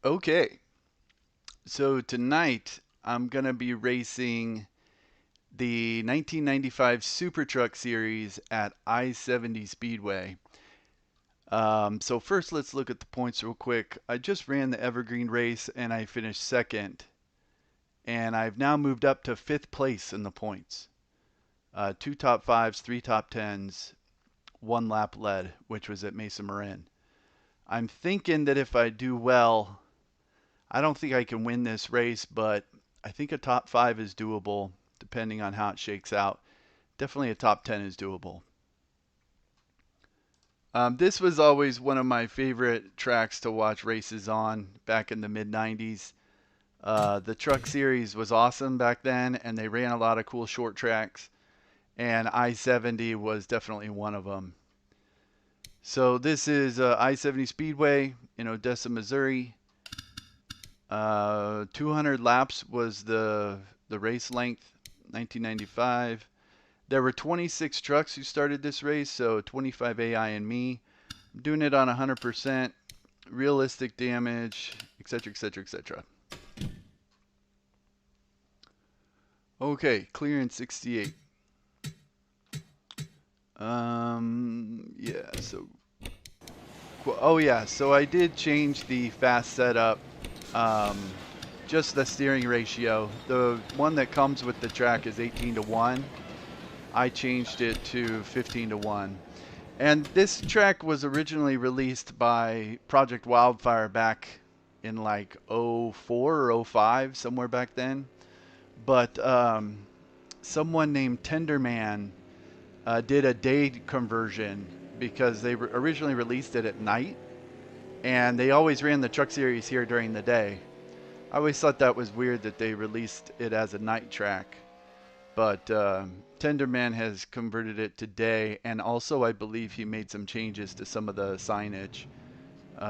Okay, so tonight I'm going to be racing the 1995 SuperTruck series at I-70 Speedway. So first let's look at the points real quick. I just ran the Evergreen race and I finished second. And I've now moved up to fifth place in the points. Two top fives, three top tens, one lap led, which was at Mesa Marin. I'm thinking that if I do well, I don't think I can win this race, but I think a top 5 is doable depending on how it shakes out. Definitely a top 10 is doable. This was always one of my favorite tracks to watch races on back in the mid 90s. The truck series was awesome back then, and they ran a lot of cool short tracks, and I-70 was definitely one of them. So this is I-70 Speedway in Odessa, Missouri. 200 laps was the race length, 1995. There were 26 trucks who started this race, so 25 AI and me. I'm doing it on 100%, realistic damage, etc., etc., etc. Okay, clearance 68. Yeah, so... Oh yeah, so I did change the fast setup. Just the steering ratio. The one that comes with the track is 18:1. I changed it to 15:1. And this track was originally released by Project Wildfire back in like '04 or '05, somewhere back then. But someone named Tenderman did a day conversion because they originally released it at night. And they always ran the truck series here during the day. I always thought that was weird that they released it as a night track. But Tenderman has converted it to day, and also I believe he made some changes to some of the signage,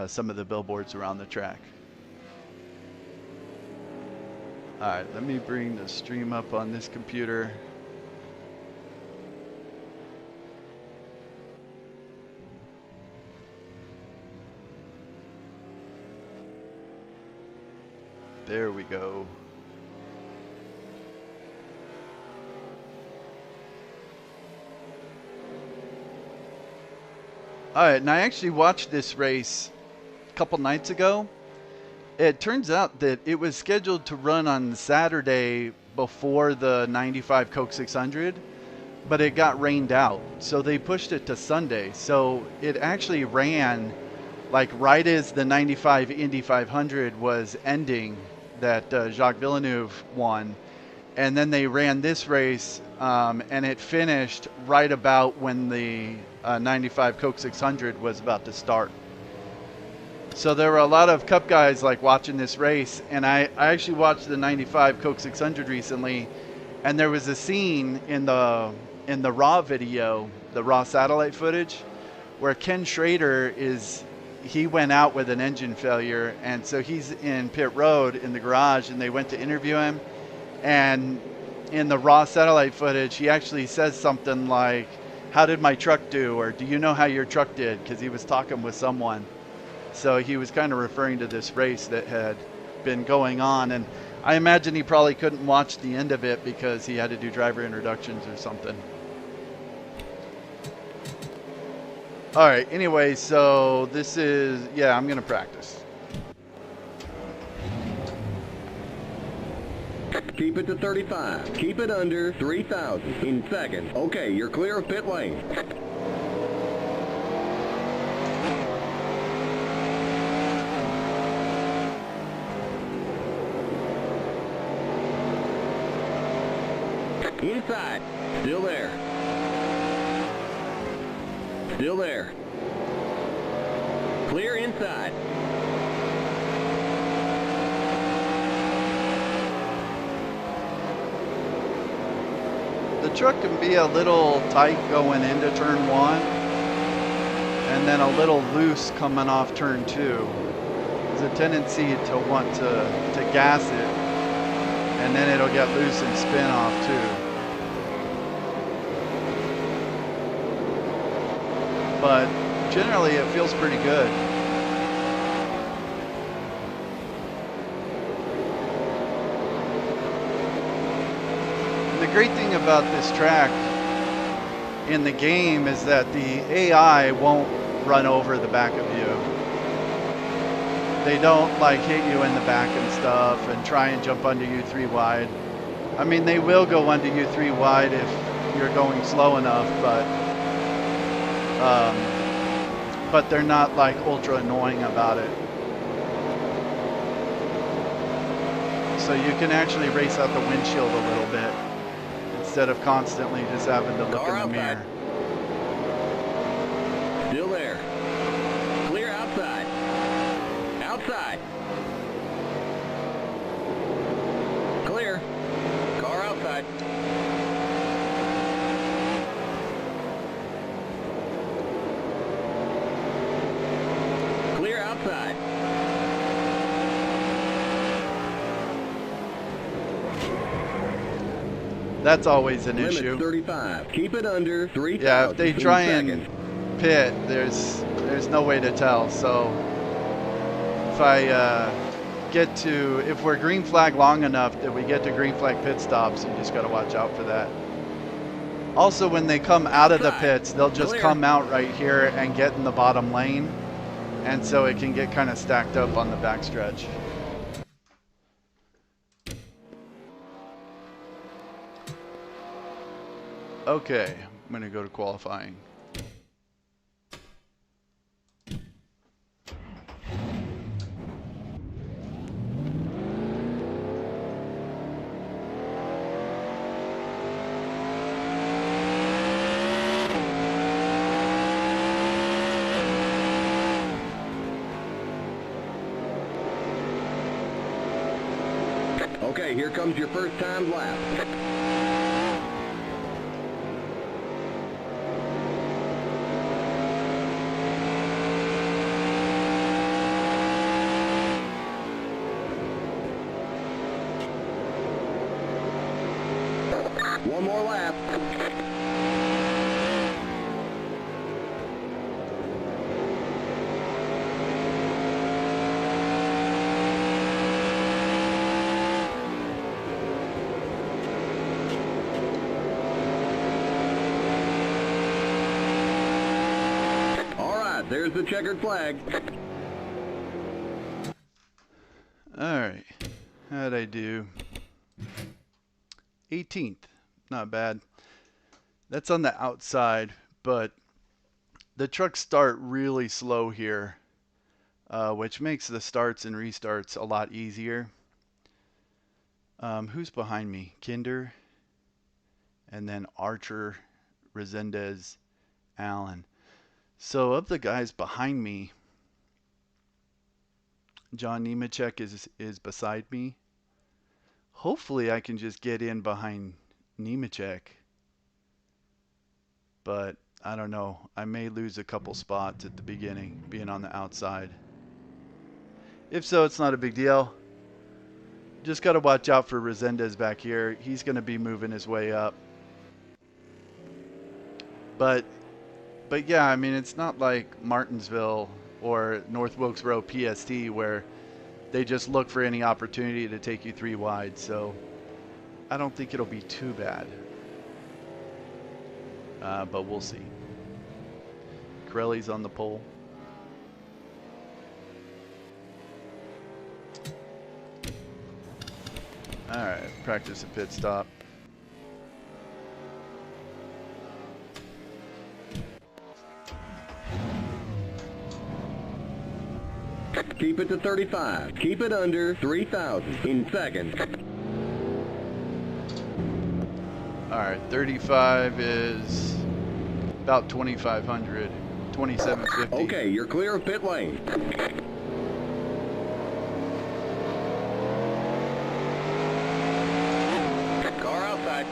some of the billboards around the track. Alright, let me bring the stream up on this computer. There we go. Alright, and I actually watched this race a couple nights ago. It turns out that it was scheduled to run on Saturday before the 95 Coke 600, but it got rained out. So they pushed it to Sunday. So it actually ran like right as the 95 Indy 500 was ending that Jacques Villeneuve won. And then they ran this race, and it finished right about when the 95 Coke 600 was about to start. So there were a lot of Cup guys like watching this race, and I actually watched the 95 Coke 600 recently, and there was a scene in the raw video, the raw satellite footage, where Ken Schrader he went out with an engine failure, and so he's in pit road in the garage, and they went to interview him. And in the raw satellite footage, he actually says something like, "How did my truck do?" or "Do you know how your truck did?" Because he was talking with someone. So he was kind of referring to this race that had been going on. And I imagine he probably couldn't watch the end of it because he had to do driver introductions or something. All right, anyway, so this is, yeah, I'm going to practice. Keep it to 35. Keep it under 3,000 in second. Okay, you're clear of pit lane. Inside. Still there. Still there. Clear inside. The truck can be a little tight going into turn 1 and then a little loose coming off turn 2. There's a tendency to want to gas it, and then it'll get loose and spin off too. But generally it feels pretty good. great thing about this track in the game is that the AI won't run over the back of you. They don't like hit you in the back and stuff and try and jump under you 3 wide. I mean, they will go under you 3 wide if you're going slow enough, but they're not like ultra annoying about it. So you can actually race out the windshield a little bit instead of constantly just having to look in the mirror. Still there. Clear outside. Outside. Clear. Car outside. Clear outside. That's always an Limit issue. 35. Keep it under 3,000. Yeah, if they try and seconds. pit, there's no way to tell. So if I get to, if we're green flag long enough that we get to green flag pit stops, you just got to watch out for that. Also, when they come out of the pits, they'll just come out right here and get in the bottom lane, and so it can get kind of stacked up on the backstretch. Okay, I'm gonna go to qualifying. Okay, here comes your first time lap. One more lap. All right, there's the checkered flag. All right, how'd I do? 18th. Not bad. That's on the outside, but the trucks start really slow here, which makes the starts and restarts a lot easier. Who's behind me? Kinder, and then Archer, Resendez, Allen. So of the guys behind me, John Nemechek is beside me. Hopefully I can just get in behind Nemechek, but I don't know. I may lose a couple spots at the beginning, being on the outside. If so, it's not a big deal. Just got to watch out for Resendez back here. He's going to be moving his way up. But yeah, I mean, it's not like Martinsville or North Wilkesboro PST where they just look for any opportunity to take you 3 wide. So I don't think it'll be too bad. But we'll see. Corelli's on the pole. Alright, practice a pit stop. Keep it to 35. Keep it under 3,000 in seconds. Alright, 35 is about 2,500. 2,750. Okay, you're clear of pit lane. Car outside.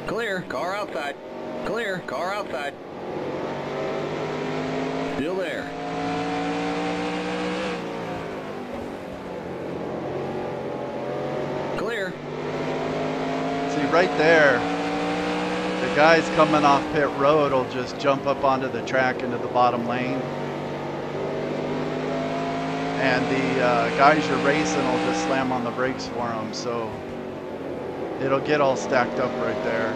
Clear. Car outside. Clear. Car outside. Still there. Clear. See, right there, the guys coming off pit road will just jump up onto the track into the bottom lane. And the guys you're racing will just slam on the brakes for them. So It'll get all stacked up right there.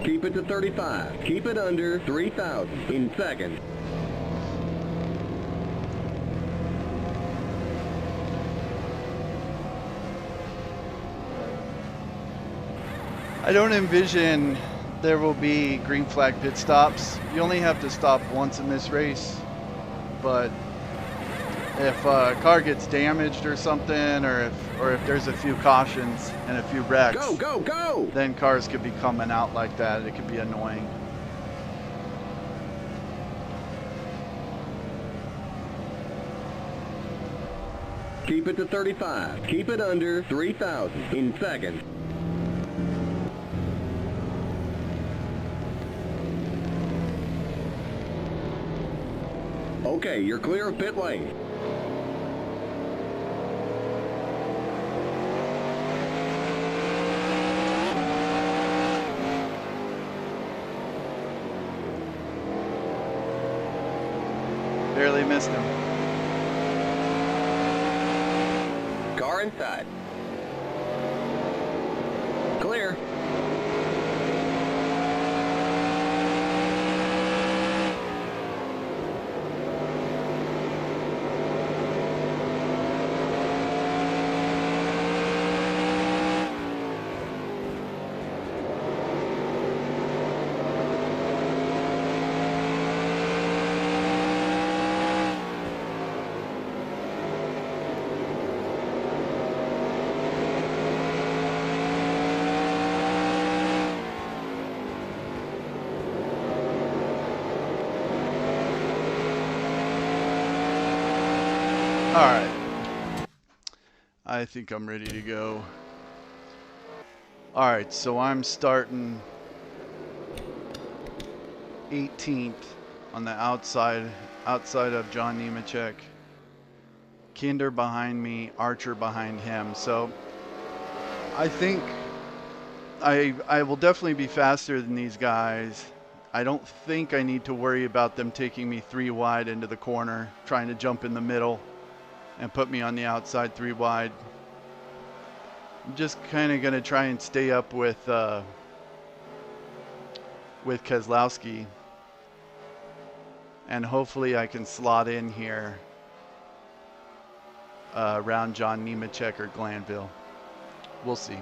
Keep it to 35. Keep it under 3,000 in seconds. I don't envision there will be green flag pit stops. You only have to stop once in this race, but if a car gets damaged or something, or if there's a few cautions and a few wrecks, Go! then cars could be coming out like that. It could be annoying. Keep it to 35. Keep it under 3,000 in seconds. Okay, you're clear of pit lane. Barely missed him. Car inside. Clear. All right. I think I'm ready to go. All right, so I'm starting 18th on the outside of John Nemechek. Kinder behind me, Archer behind him. So I think I will definitely be faster than these guys. I don't think I need to worry about them taking me 3 wide into the corner, trying to jump in the middle and put me on the outside 3 wide. I'm just kind of going to try and stay up with Keselowski, and hopefully I can slot in here around John Nemechek or Glanville. We'll see.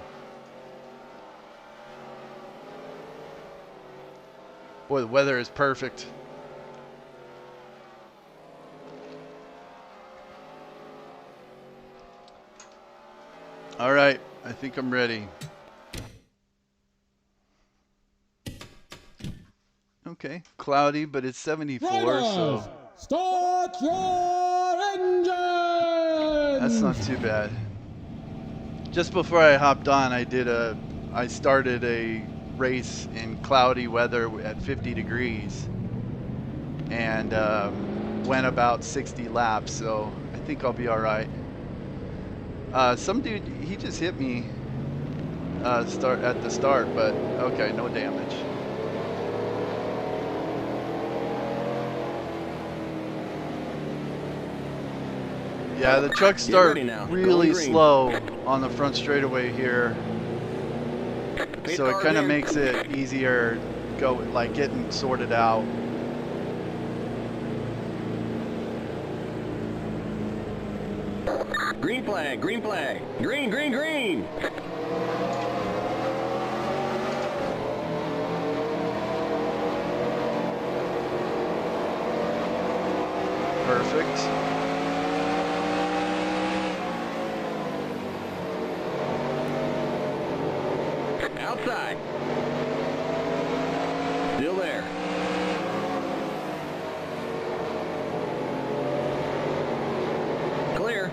Boy, the weather is perfect. All right, I think I'm ready. Okay, cloudy, but it's 74, so start your engine! That's not too bad. Just before I hopped on, I started a race in cloudy weather at 50 degrees and went about 60 laps, so I think I'll be all right. Some dude, he just hit me at the start, but okay, no damage. Yeah, the trucks start really slow on the front straightaway here, so it kind of makes it easier getting sorted out. Green flag, green flag. Green, green, green. Perfect. Outside. Still there. Clear.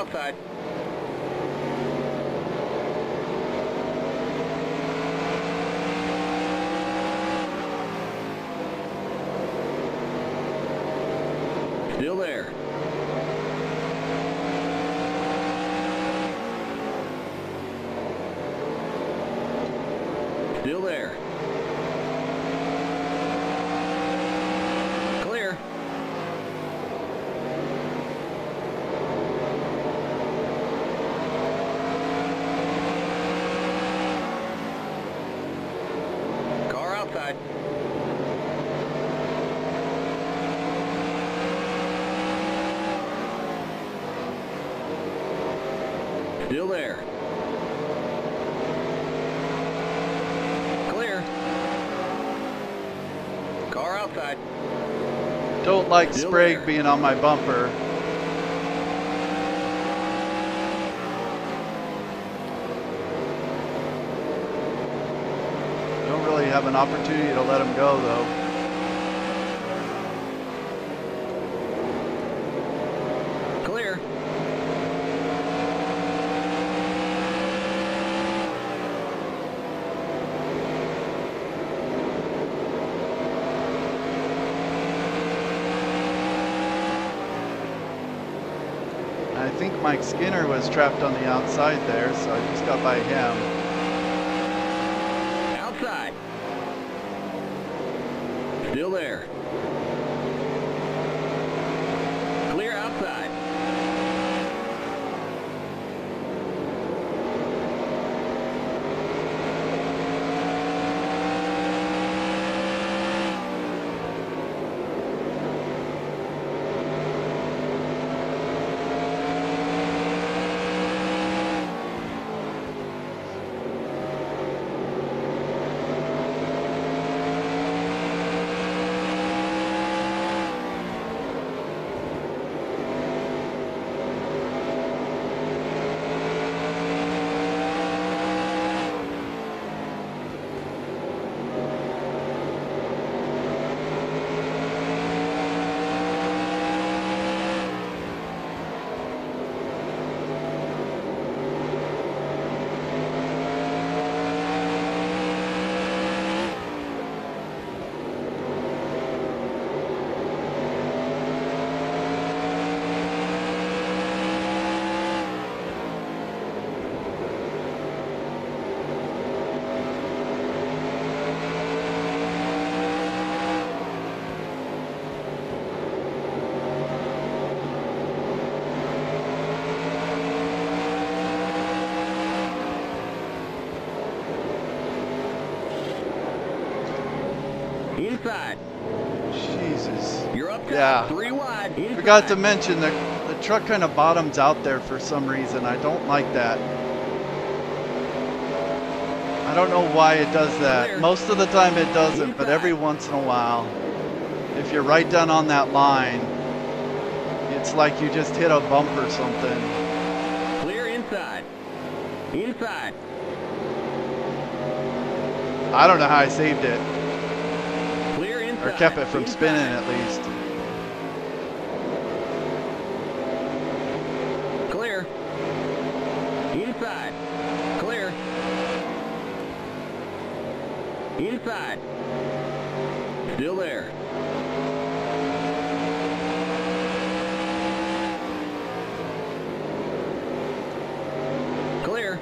outside. Still there. Still there. Clear. Car outside. Still there. Clear. Car outside. Don't like Still Sprague there. being on my bumper. Don't really have an opportunity to let him go though. Clear. I think Mike Skinner was trapped on the outside there, so I just got by him. Outside. Still there. Clear outside. Inside. Jesus. You're up top. Yeah. 3 wide. Inside. Forgot to mention the truck kind of bottoms out there for some reason. I don't like that. I don't know why it does that. Clear. Most of the time it doesn't, but Inside. every once in a while, if you're right down on that line, it's like you just hit a bump or something. Clear inside. Inside. I don't know how I saved it, Clear inside. or kept it from Inside. spinning at least. Clear. Inside. Clear. Inside. Still there. Clear.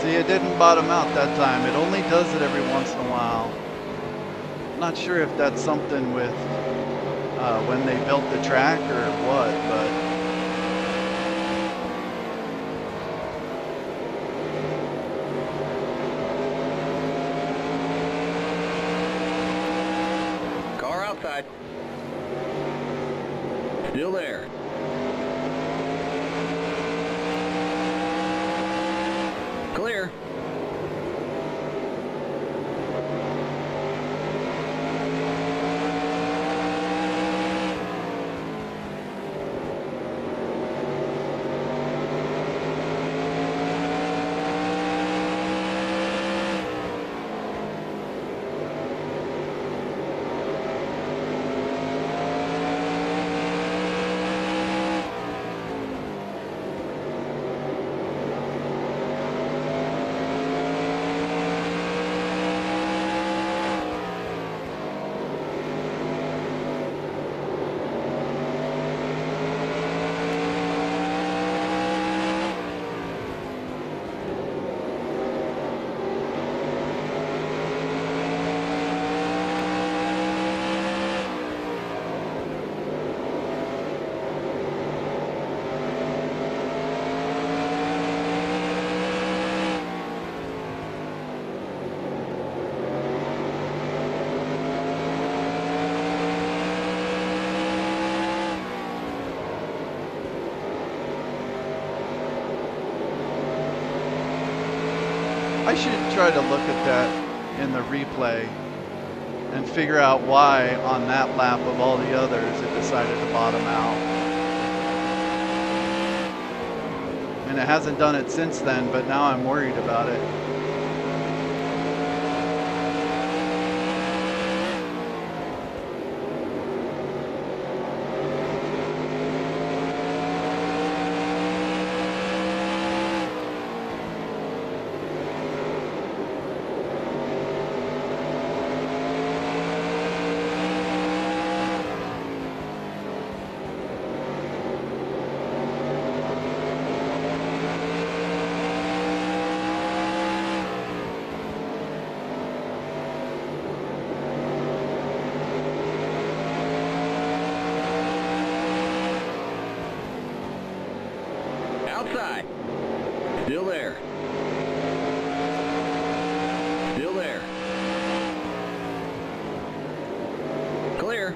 See, it didn't bottom out that time. It only does it every once in a while. I'm not sure if that's something with when they built the track or what, but Car outside. Still there. Clear. I should try to look at that in the replay and figure out why on that lap of all the others it decided to bottom out. And it hasn't done it since then, but now I'm worried about it. Outside. Still there. Still there. Clear.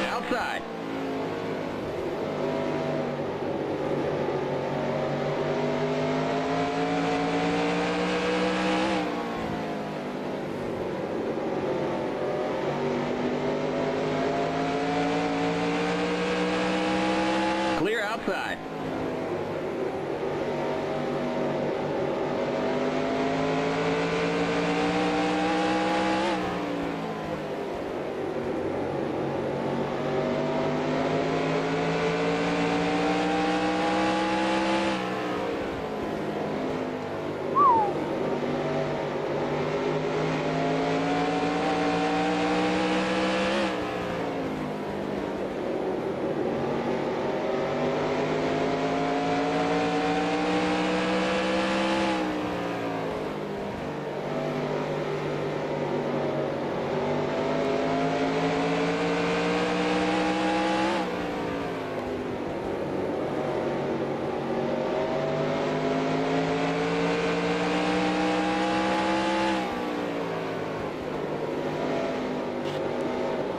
Outside. Clear outside.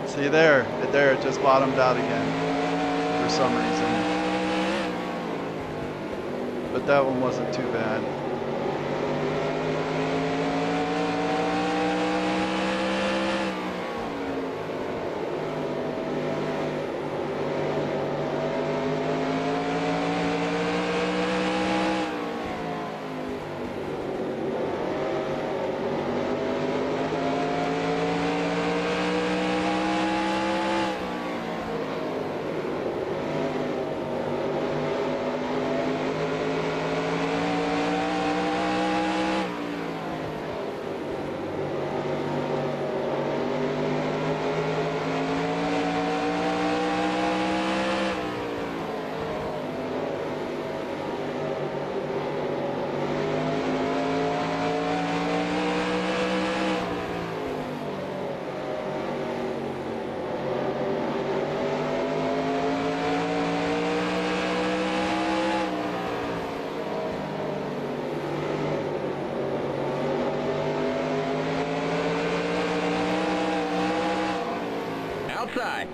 See there, it just bottomed out again for some reason. But that one wasn't too bad. Outside.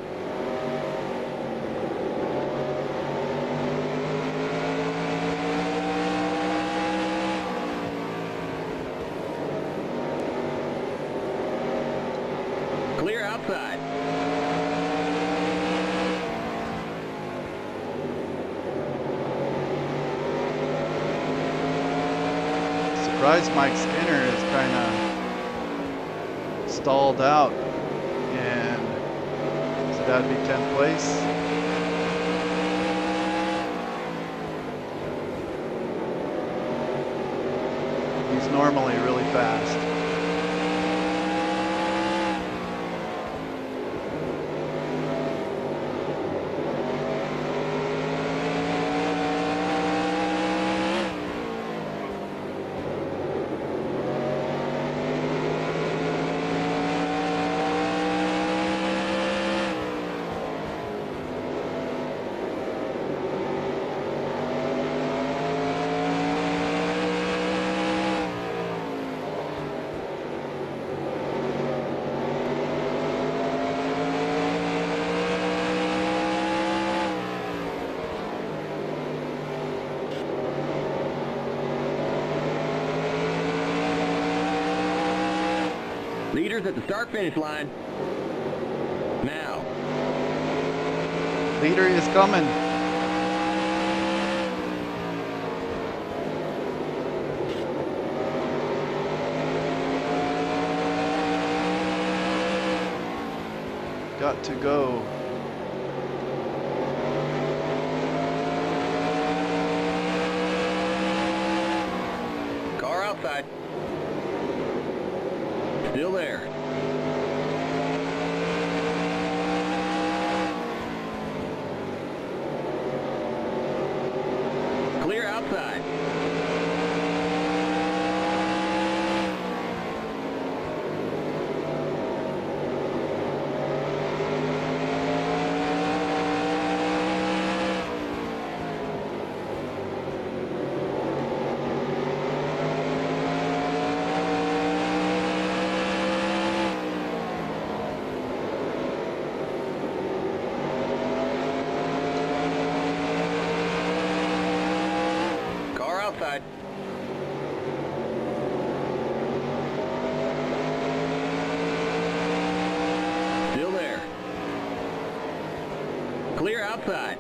Clear outside. Surprised Mike Skinner is kind of stalled out, and so that'd be 10th place. He's normally really fast. Leaders at the start-finish line. Now. Leader is coming. Got to go. Car outside. Still there. Clear outside. Outside. Still there. Clear outside.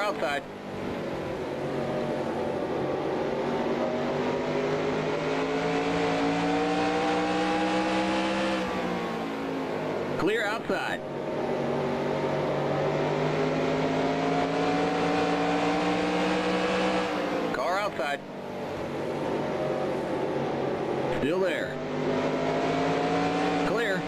Outside. Clear outside. Car outside. Still there. Clear.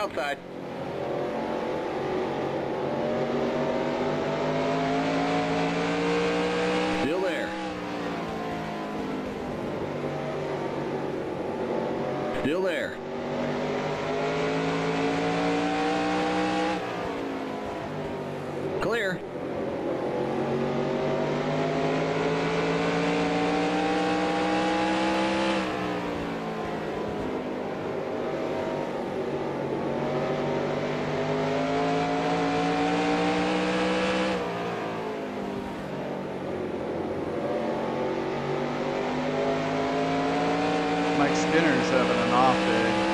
Outside. Still there. Still there. Clear. Mike Skinner's having an off day.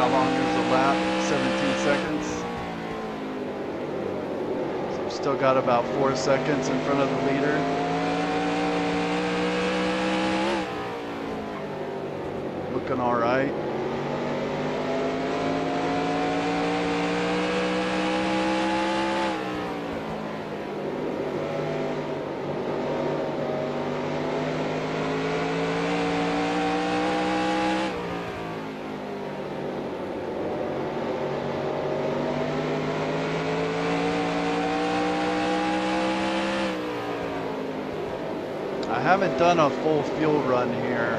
How long is the lap? 17 seconds. So we've still got about 4 seconds in front of the leader. Looking all right. I haven't done a full fuel run here,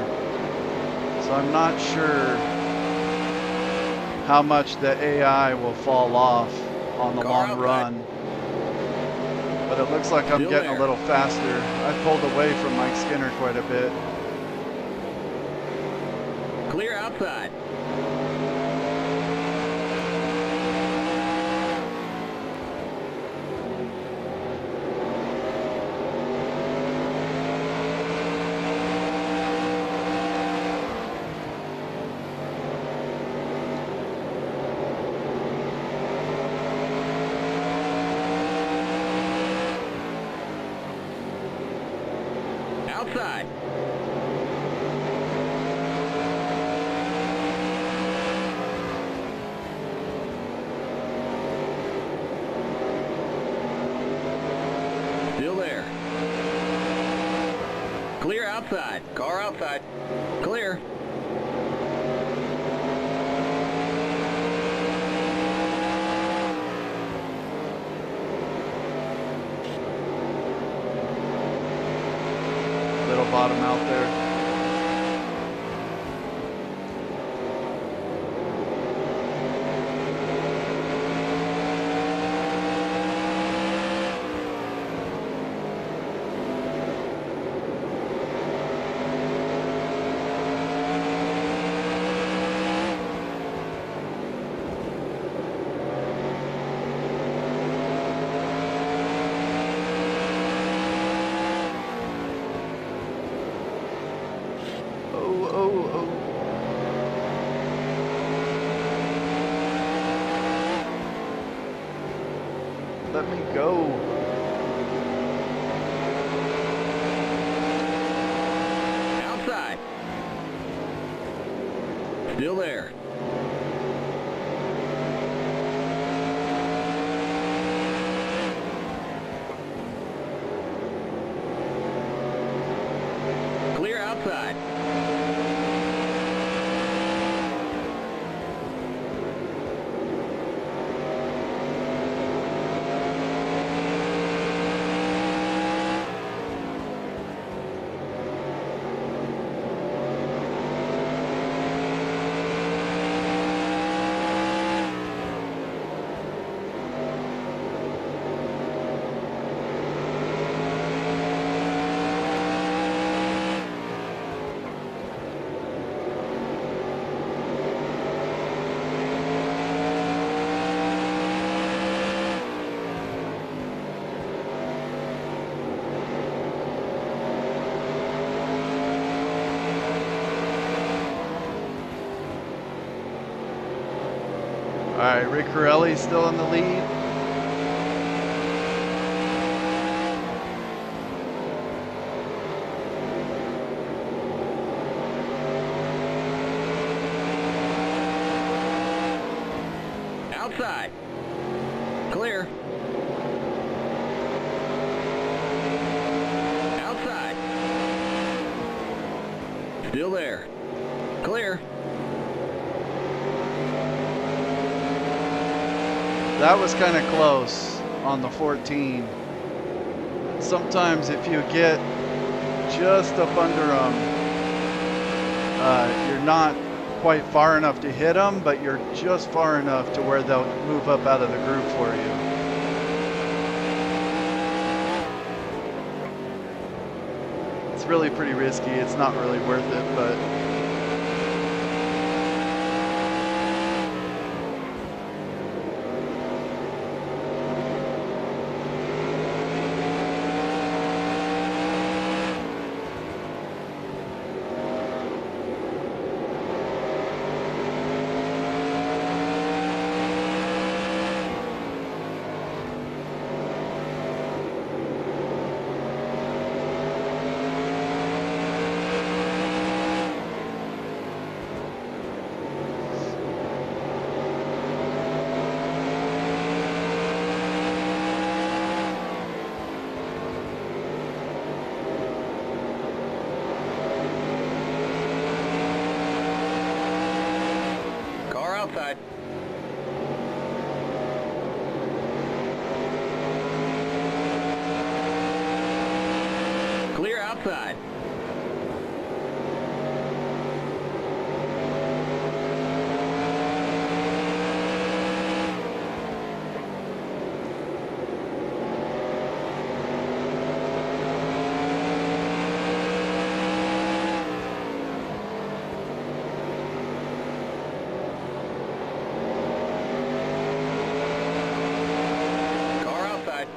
so I'm not sure how much the AI will fall off on the long run. But it looks like I'm getting a little faster. I pulled away from Mike Skinner quite a bit. Clear outside. Outside. Still there. Clear outside. Car outside. Clear. Little bottom out there. Let me go. Outside. Still there. Clear outside. All right, Rick Corelli's still in the lead. Outside. Clear. Outside. Still there. Clear. That was kind of close on the 14. Sometimes if you get just up under them, you're not quite far enough to hit them, but you're just far enough to where they'll move up out of the group for you. It's really pretty risky. It's not really worth it, but outside. Car outside.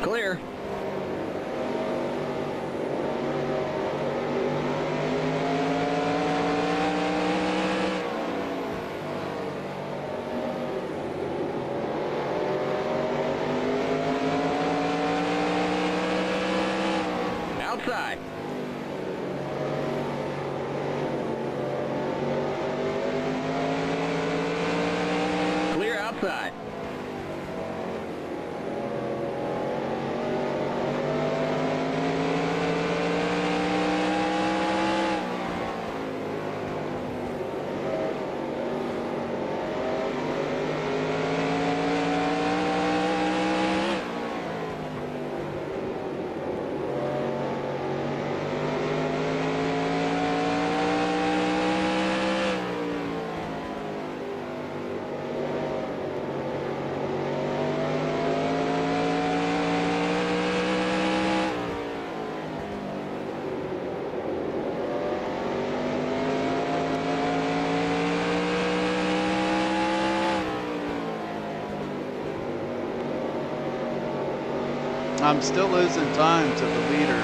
Clear. Outside. Clear outside. I'm still losing time to the leader.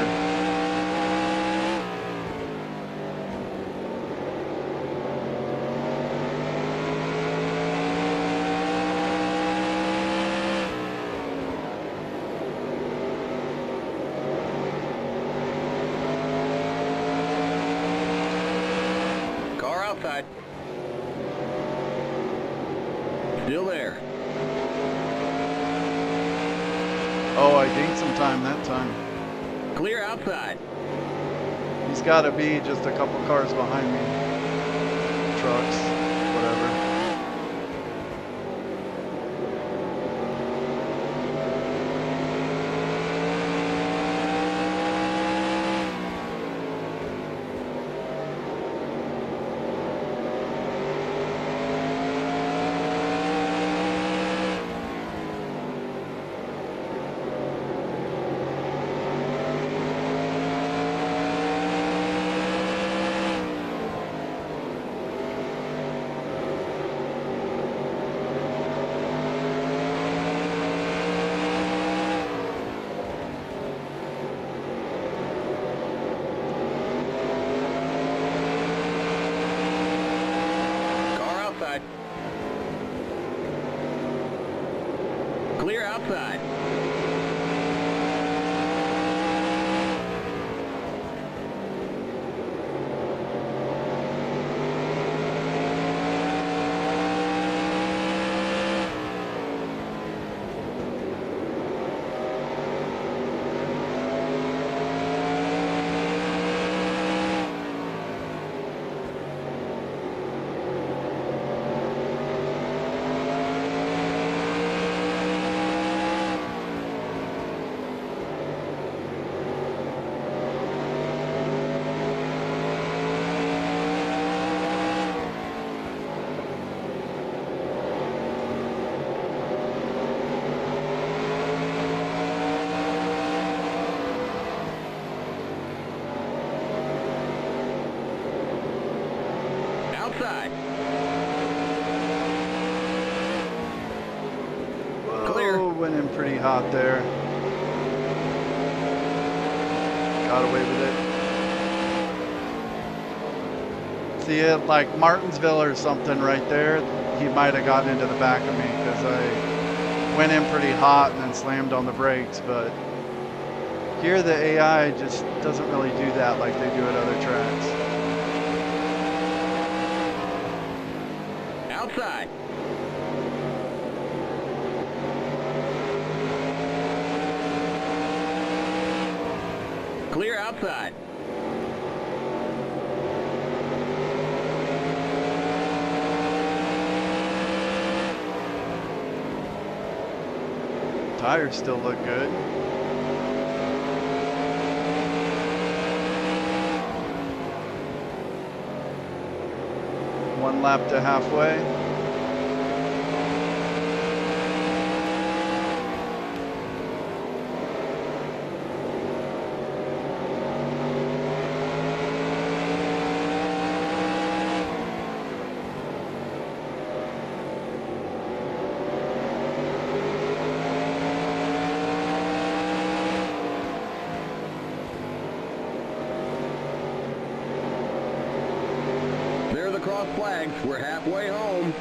Car outside. Still there. Oh, I gained some time that time. Clear outside. He's got to be just a couple cars behind me. Trucks, whatever. Clear outside. Outside. Clear. Whoa, went in pretty hot there. Got away with it. See it like Martinsville or something right there. He might have gotten into the back of me because I went in pretty hot and then slammed on the brakes. But here the AI just doesn't really do that like they do at other tracks. Outside. Clear outside. Tires still look good. One lap to halfway. There are the cross flags. We're halfway home.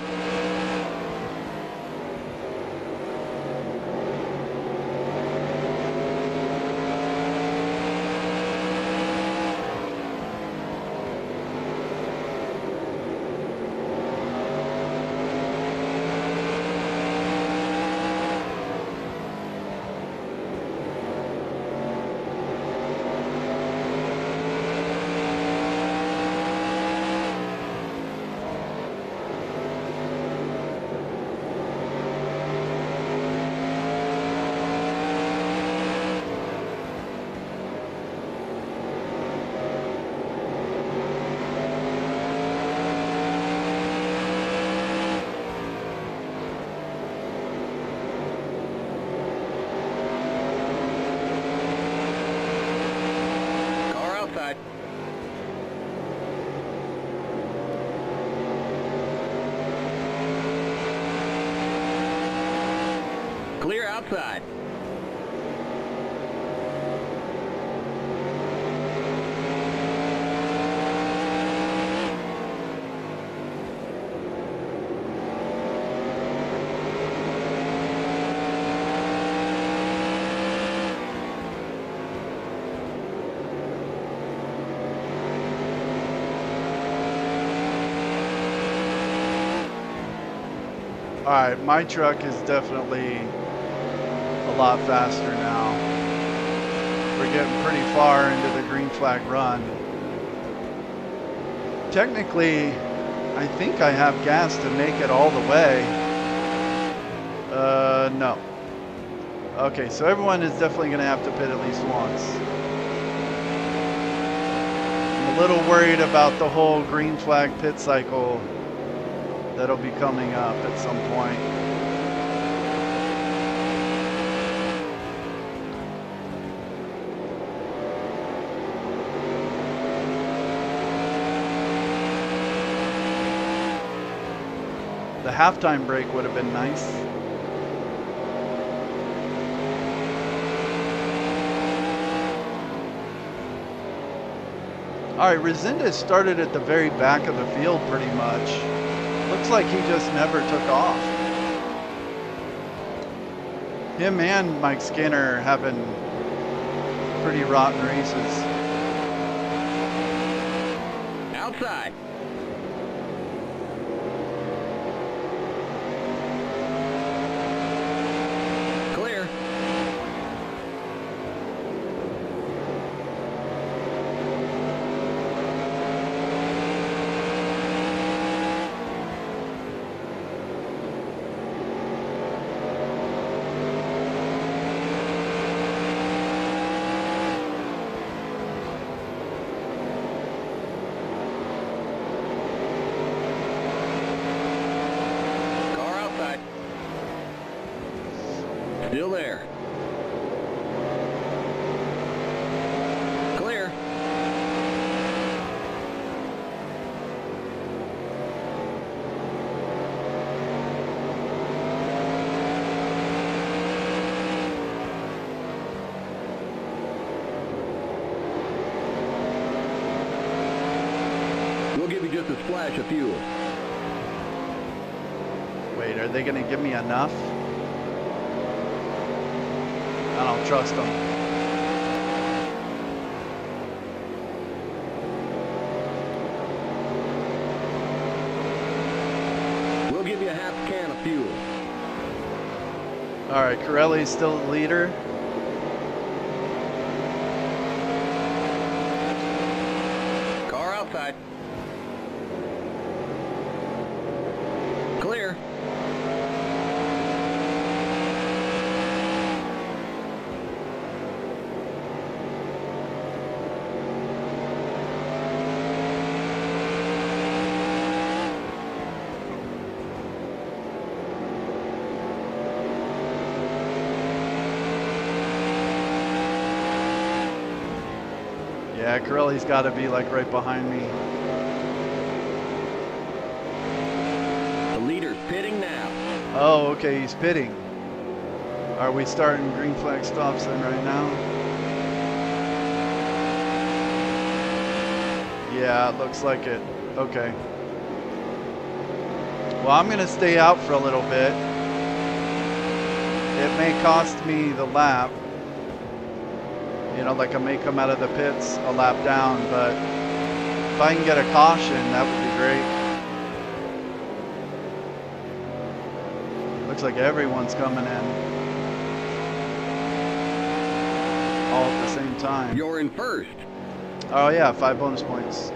Car outside. Clear outside. All right, my truck is definitely a lot faster now. We're getting pretty far into the green flag run. Technically, I think I have gas to make it all the way. No. Okay, so everyone is definitely going to have to pit at least once. I'm a little worried about the whole green flag pit cycle that'll be coming up at some point. The halftime break would have been nice. All right, Resendez started at the very back of the field pretty much. Looks like he just never took off. Him and Mike Skinner having pretty rotten races. Outside. Clear. Still there. Clear. We'll give you just a splash of fuel. Wait, are they going to give me enough? I don't trust them. We'll give you a half can of fuel. All right, Corelli's still the leader. Car outside. Clear. Yeah, Corelli's got to be like right behind me. The leader's pitting now. Oh, okay, he's pitting. Are we starting green flag stops then right now? Yeah, it looks like it. Okay. Well, I'm going to stay out for a little bit. It may cost me the lap. You know, like I may come out of the pits a lap down, but if I can get a caution, that would be great. Looks like everyone's coming in all at the same time. You're in first. Oh yeah, 5 bonus points.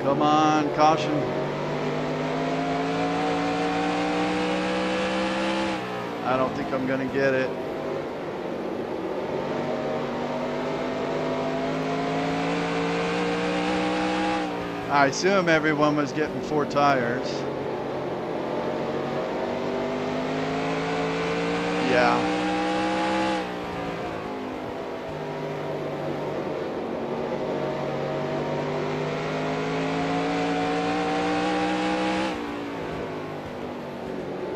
Come on, caution. I don't think I'm gonna get it. I assume everyone was getting 4 tires. Yeah.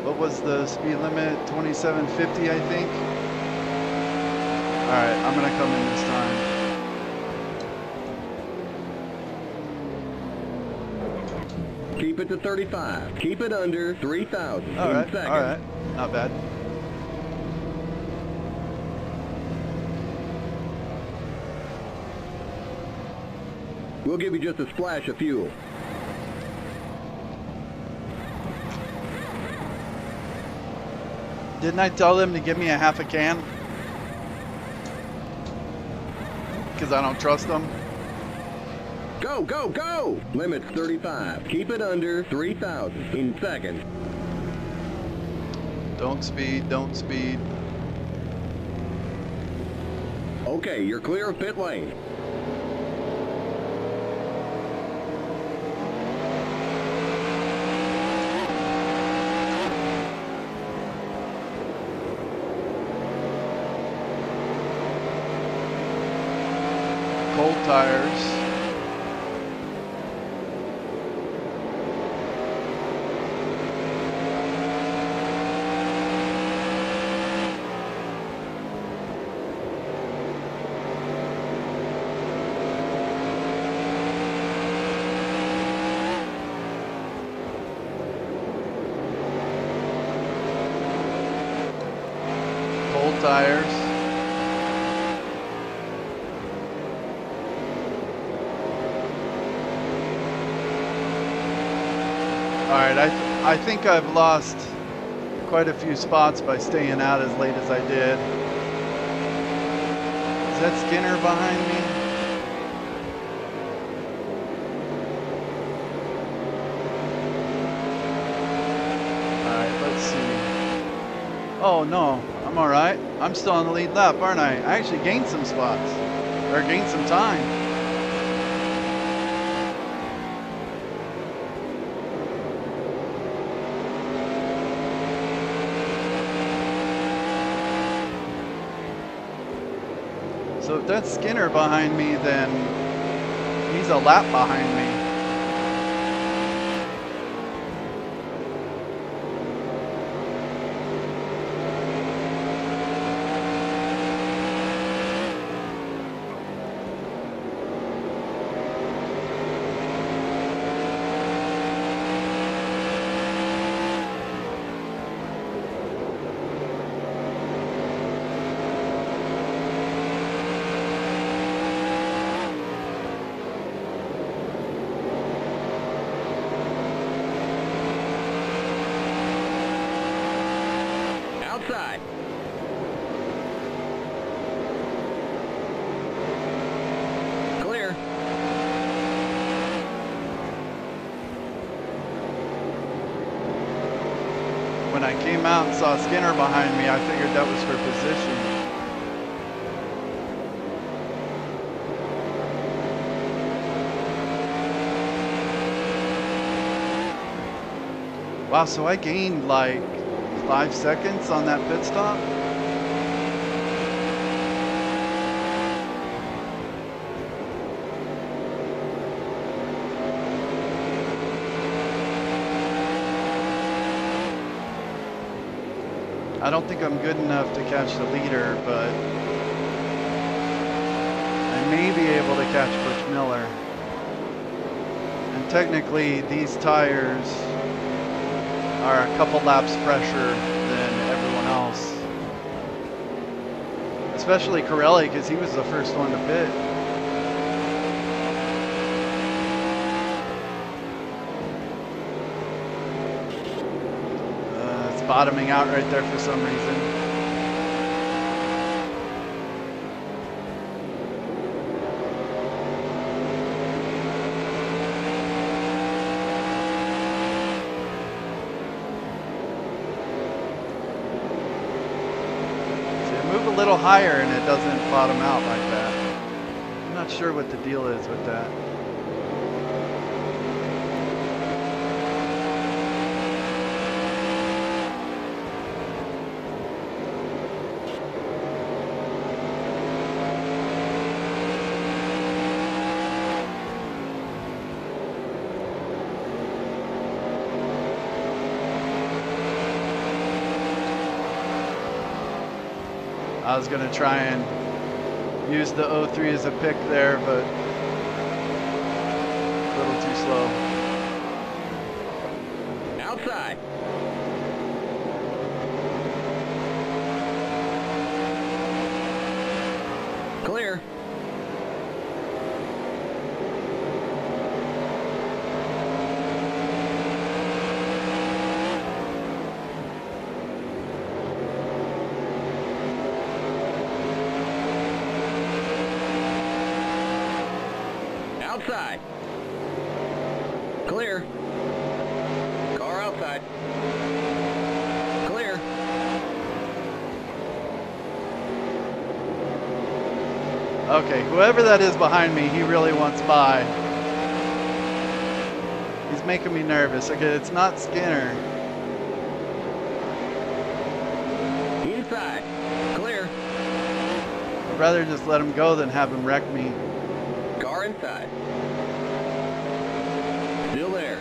What was the speed limit? 2750, I think. All right, I'm gonna come in this time. Keep it to 35. Keep it under 3,000 All right, in seconds. all right, not bad. We'll give you just a splash of fuel. Didn't I tell them to give me a half a can? Because I don't trust them. Go, go, go! Limit's 35. Keep it under 3,000 in seconds. Don't speed, don't speed. Okay, you're clear of pit lane. Cold tires. Cold tires. Alright, I think I've lost quite a few spots by staying out as late as I did. Is that Skinner behind me? Alright, let's see. Oh no, I'm alright. I'm still on the lead lap, aren't I? I actually gained some spots. Or gained some time. So if that's Skinner behind me, then he's a lap behind me. when I came out and saw Skinner behind me, I figured that was for position. Wow, so I gained like 5 seconds on that pit stop. I don't think I'm good enough to catch the leader, but I may be able to catch Butch Miller. And technically, these tires are a couple laps fresher than everyone else. Especially Corelli, because he was the first one to pit. Bottoming out right there for some reason. So you move a little higher and it doesn't bottom out like that. I'm not sure what the deal is with that. I was going to try and use the 03 as a pick there, but a little too slow. Outside. Clear. Outside. Clear. Car outside. Clear. Okay, whoever that is behind me, he really wants by. He's making me nervous. Okay, it's not Skinner. Inside. Clear. I'd rather just let him go than have him wreck me. Car inside. Still there.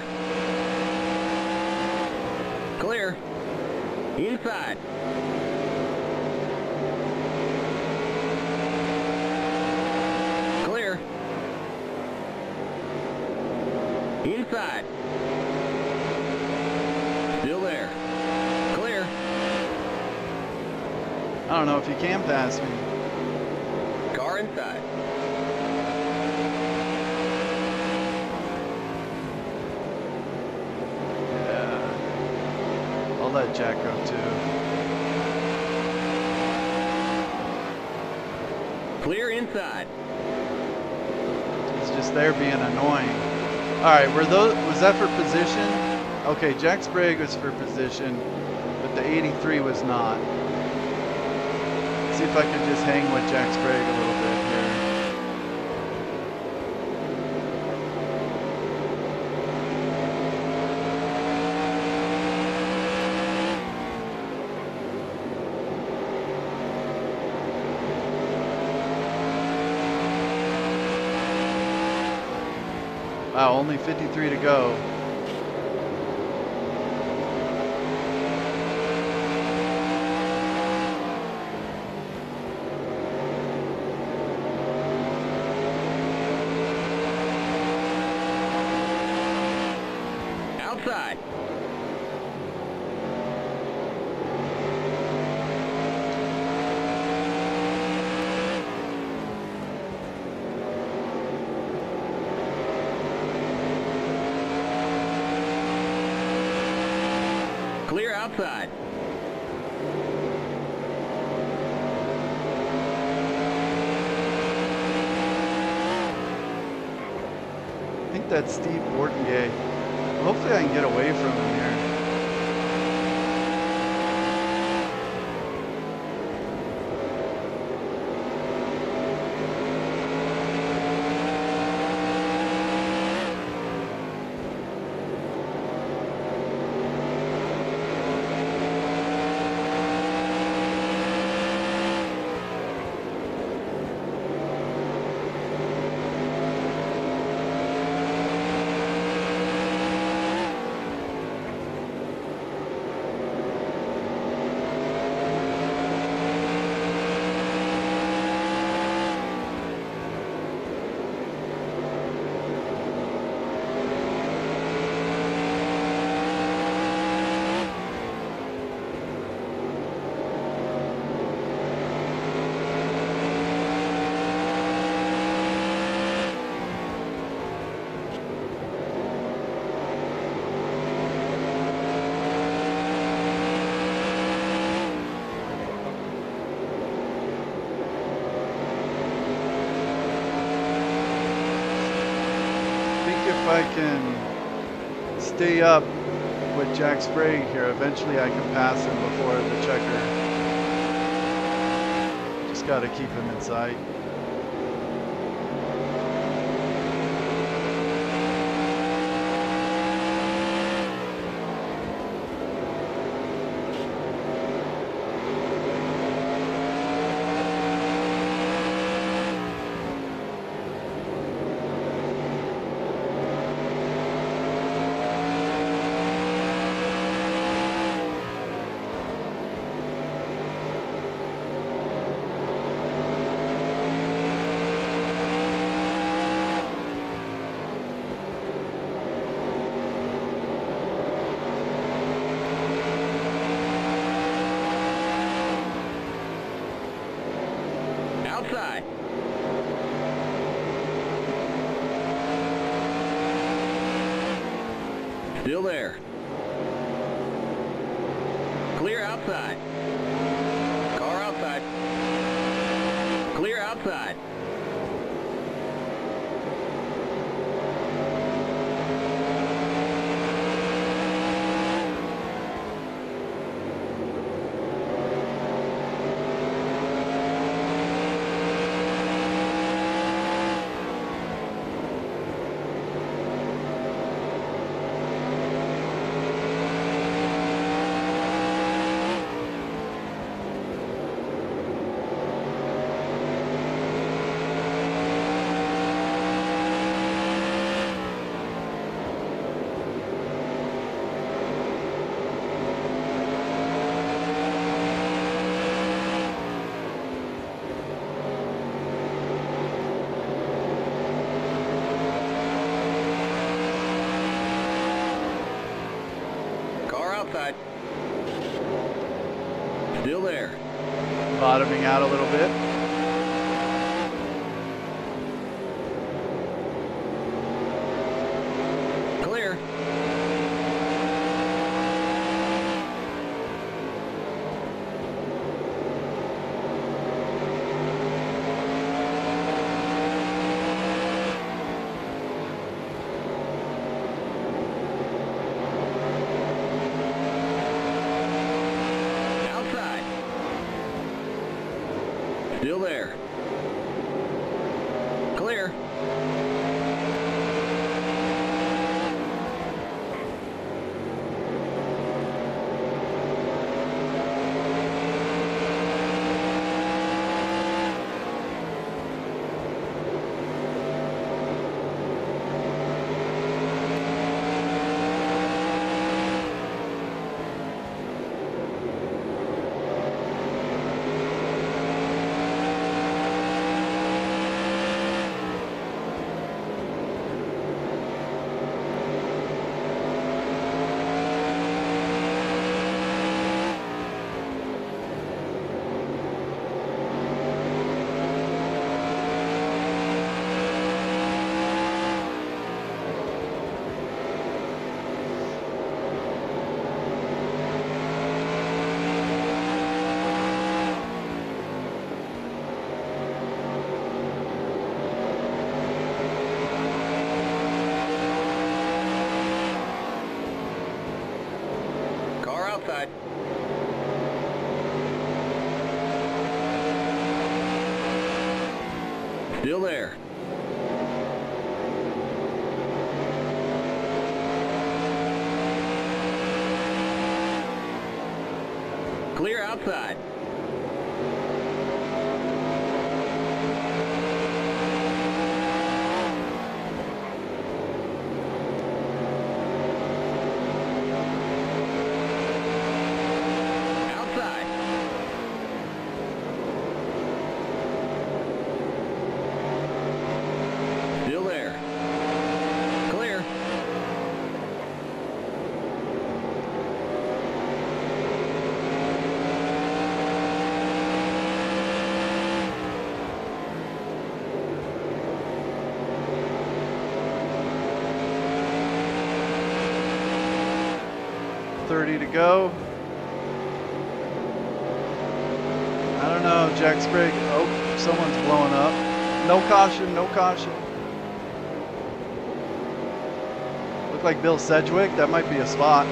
Clear. Inside. Clear. Inside. Still there. Clear. I don't know if you can pass me. Car inside. I'll let Jack go too. Clear inside. He's just there being annoying. All right, was that for position? Okay, Jack Sprague was for position, but the 83 was not. See if I can just hang with Jack Sprague a little bit here. Wow, only 53 to go. Outside. Clear outside. I think that's Steve Bortengay. Hopefully I can get away from him here. If I can stay up with Jack Sprague here, eventually I can pass him before the checker. Just got to keep him in sight. Outside. Still there. Clear outside. Car outside. Clear outside. Outside. Still there. Bottoming out a little bit. Clear. Still there. Clear. Outside. Still there. Clear outside. Still there. Clear. To go. I don't know, Jack Sprague. Oh, someone's blowing up. No caution, no caution. Look like Bill Sedgwick. That might be a spot.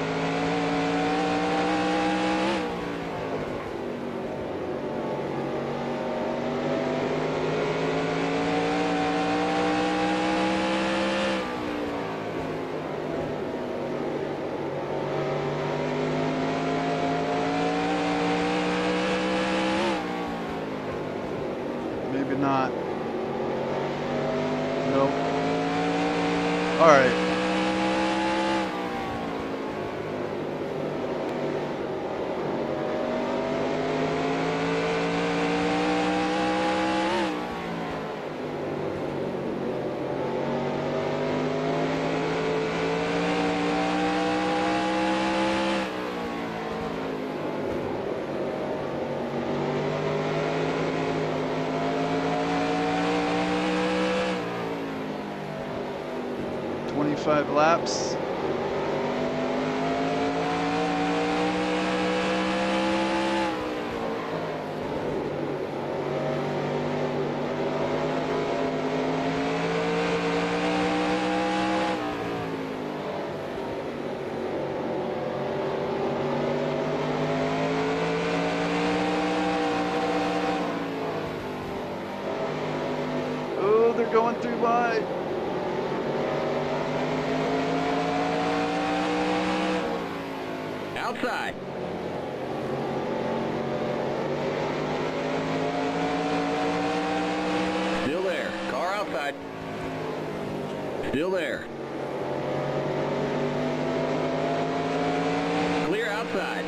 Maybe not. Nope. All right. Five laps. Oh, they're going through wide. Outside. Still there. Car outside. Still there. Clear outside.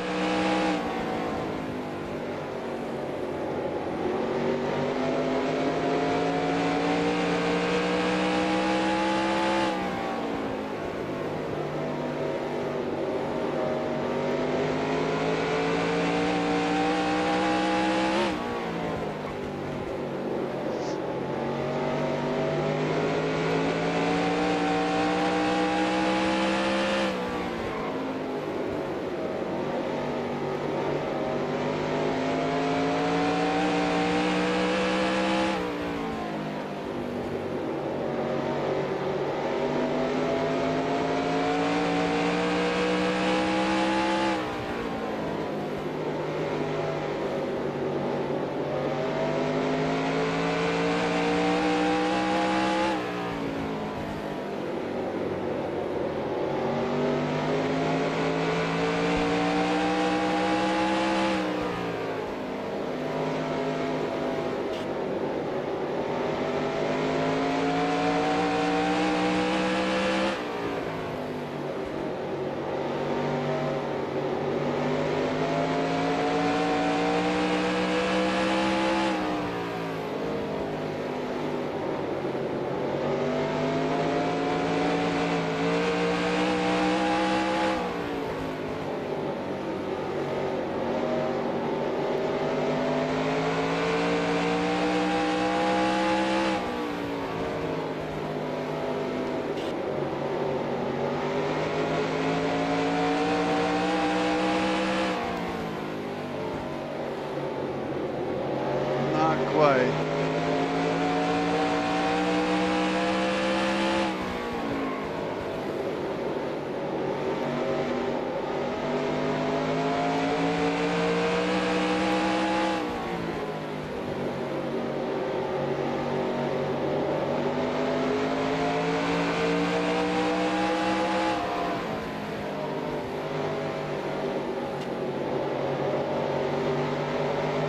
quite.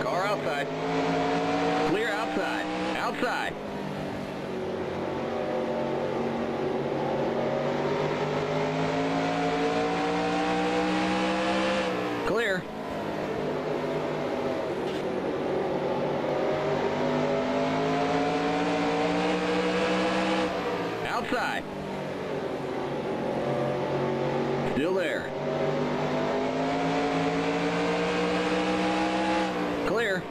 Car outside. Clear outside. Outside. Clear. Outside. Still there. Clear.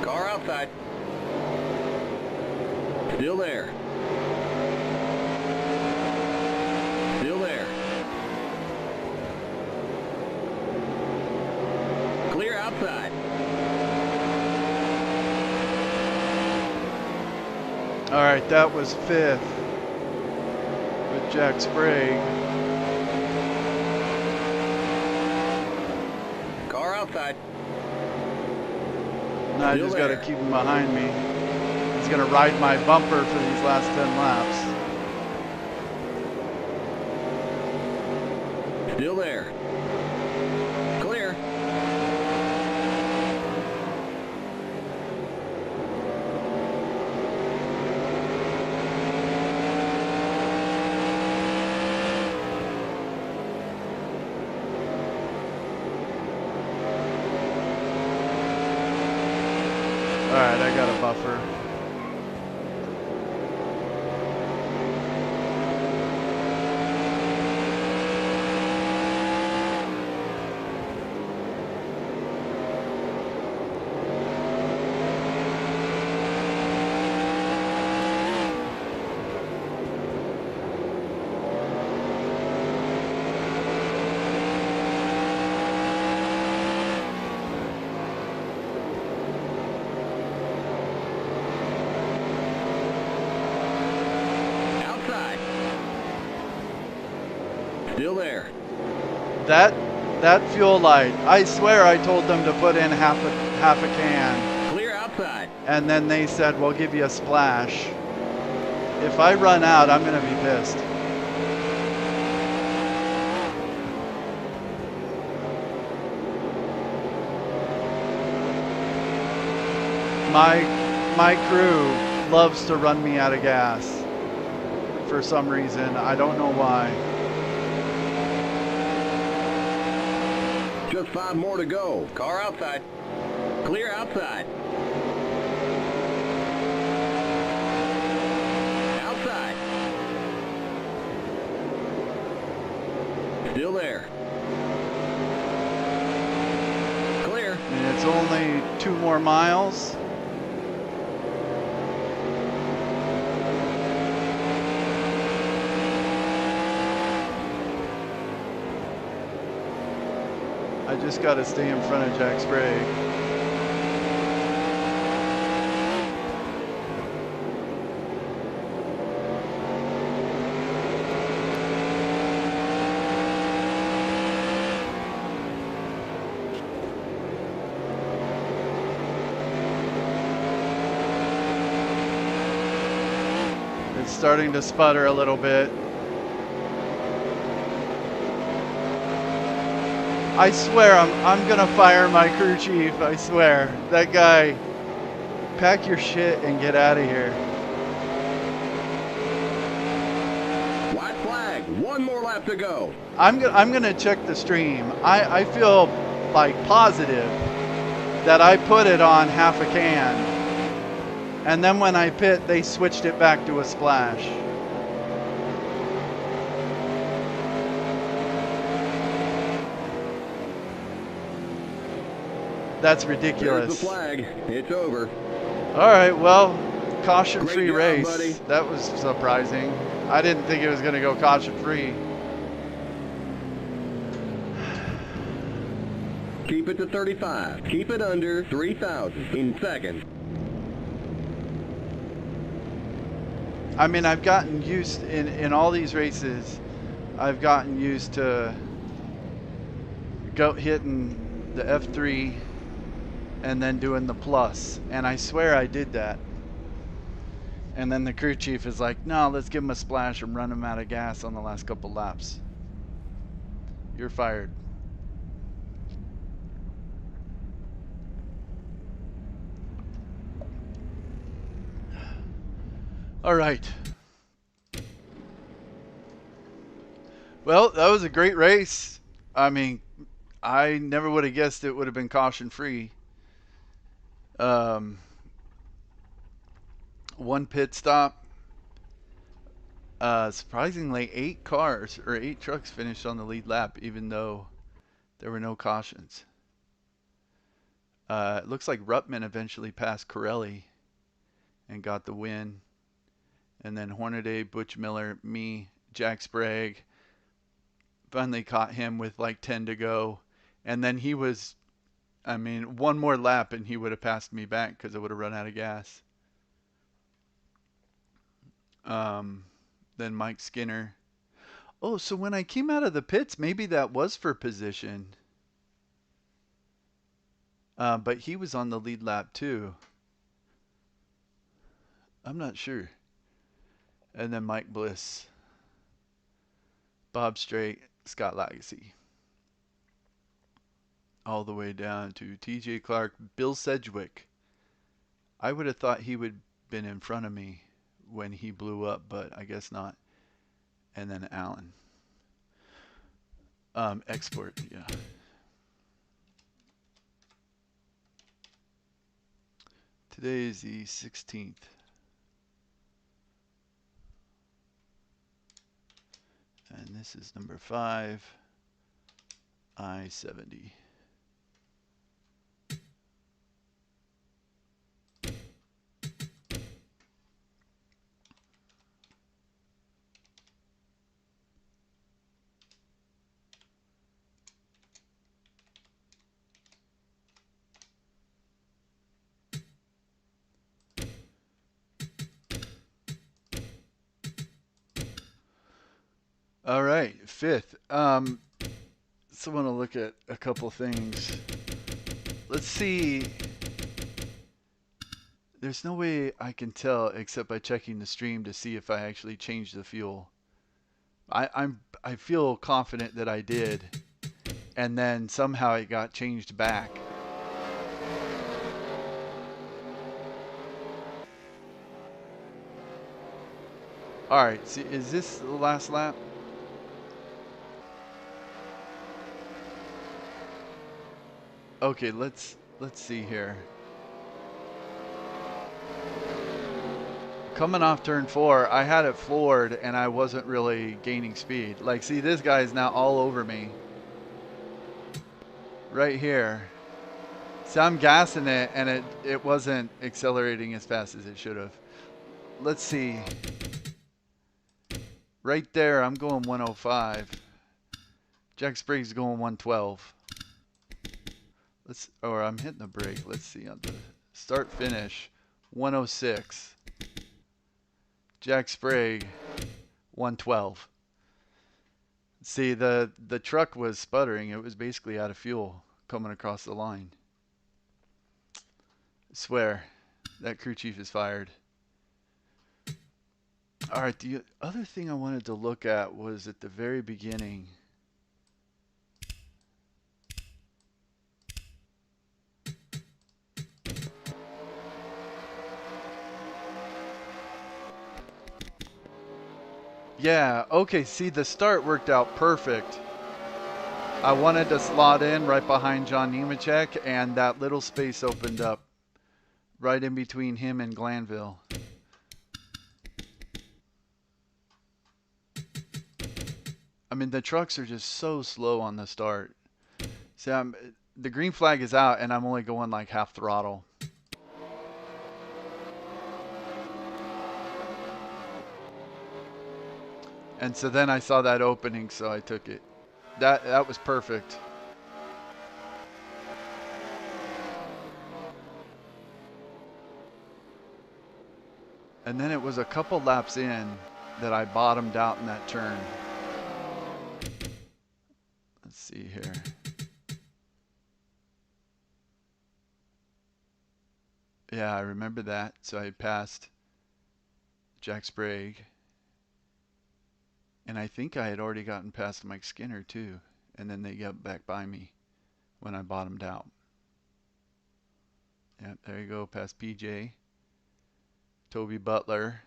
Car outside. Still there. All right, that was 5th with Jack Sprague. Car outside. Now I just got to keep him behind me. He's going to ride my bumper for these last 10 laps. Still there. Clear. Alright, I got a buffer. Still there. That fuel light, I swear I told them to put in half a can. Clear outside. And then they said, we'll give you a splash. If I run out, I'm going to be pissed. My crew loves to run me out of gas for some reason. I don't know why. Just 5 more to go. Car outside. Clear outside. Outside. Still there. Clear. And it's only 2 more miles. I just got to stay in front of Jack Sprague. It's starting to sputter a little bit. I swear I'm gonna fire my crew chief. I swear. That guy, pack your shit and get out of here. White flag. 1 more lap to go. I'm gonna check the stream. I feel like positive that I put it on half a can, and then when I pit, they switched it back to a splash. That's ridiculous. There's the flag. It's over. All right, well, caution-free Great job, race. buddy. That was surprising. I didn't think it was going to go caution-free. Keep it to 35. Keep it under 3,000 in seconds. I mean, I've gotten used, in all these races, I've gotten used to hitting the F3 and then doing the plus, and I swear I did that. And then the crew chief is like, no, let's give him a splash and run him out of gas on the last couple laps. You're fired. All right. Well, that was a great race. I mean, I never would have guessed it would have been caution-free. 1 pit stop. Surprisingly, 8 cars or 8 trucks finished on the lead lap, even though there were no cautions. It looks like Ruttman eventually passed Corelli and got the win. And then Hornaday, Butch Miller, me, Jack Sprague finally caught him with like 10 to go. And then he was, I mean, 1 more lap and he would have passed me back because I would have run out of gas. Then Mike Skinner. Oh, so when I came out of the pits, maybe that was for position. But he was on the lead lap too. I'm not sure. And then Mike Bliss, Bob Strait, Scott Lagacy. All the way down to TJ Clark, Bill Sedgwick. I would have thought he would have been in front of me when he blew up, but I guess not. And then Allen. Export, yeah. Today is the 16th. And this is number 5, I-70. All right, 5th. So I want to look at a couple things. Let's see. There's no way I can tell except by checking the stream to see if I actually changed the fuel. I feel confident that I did, and then somehow it got changed back. All right, see, is this the last lap? Okay, let's see here. Coming off turn 4, I had it floored and I wasn't really gaining speed. Like, see, this guy is now all over me. Right here. So I'm gassing it and it wasn't accelerating as fast as it should have. Let's see. Right there, I'm going 105. Jack Sprague's going 112. Or I'm hitting the brake. Let's see on the start finish. 106. Jack Sprague 112. See, the truck was sputtering. It was basically out of fuel coming across the line. I swear, that crew chief is fired. All right, the other thing I wanted to look at was at the very beginning. Yeah, okay, see, the start worked out perfect. I wanted to slot in right behind John Nemechek, and that little space opened up right in between him and Glanville. I mean, the trucks are just so slow on the start. See, the green flag is out, and I'm only going like half throttle. And so then I saw that opening, so I took it. That was perfect. And then it was a couple laps in that I bottomed out in that turn. Let's see here. Yeah, I remember that. So I passed Jack Sprague. And I think I had already gotten past Mike Skinner too. And then they got back by me when I bottomed out. Yep, there you go, past PJ. Toby Butler.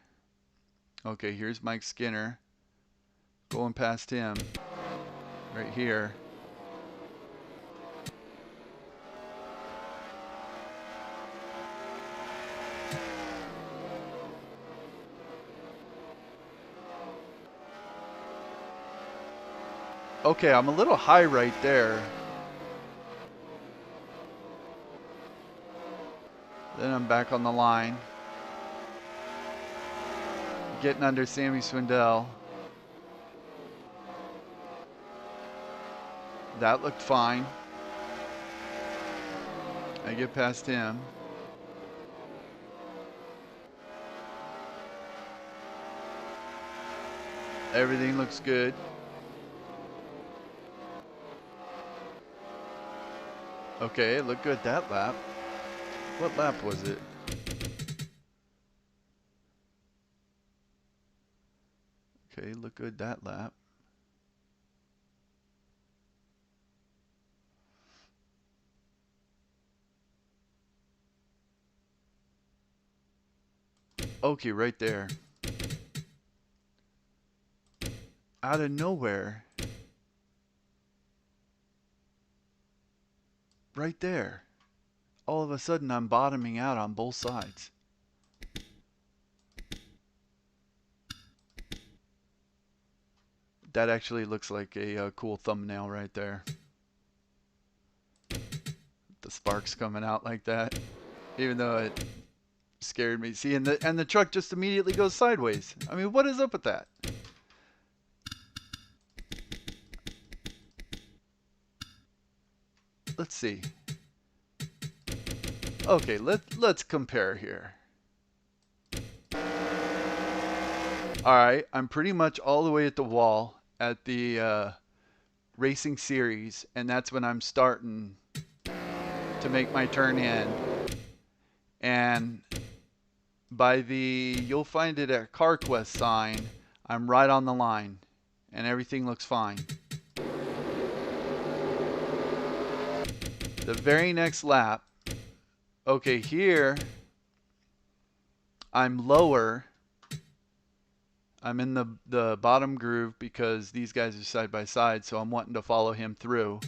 Okay, here's Mike Skinner. Going past him. Right here. Okay, I'm a little high right there. Then I'm back on the line. Getting under Sammy Swindell. That looked fine. I get past him. Everything looks good. Okay, it looked good that lap. What lap was it? Okay, look good that lap. Okay, right there. Out of nowhere. Right there. All of a sudden, I'm bottoming out on both sides. That actually looks like a cool thumbnail right there. The sparks coming out like that. Even though it scared me. See, and the truck just immediately goes sideways. I mean, what is up with that? Let's see. Okay, let's compare here. Alright, I'm pretty much all the way at the wall at the Racing Series, and that's when I'm starting to make my turn in. And by the, you'll find it at CarQuest sign, I'm right on the line, and everything looks fine. The very next lap, okay, here I'm lower. I'm in the bottom groove because these guys are side by side, so I'm wanting to follow him through.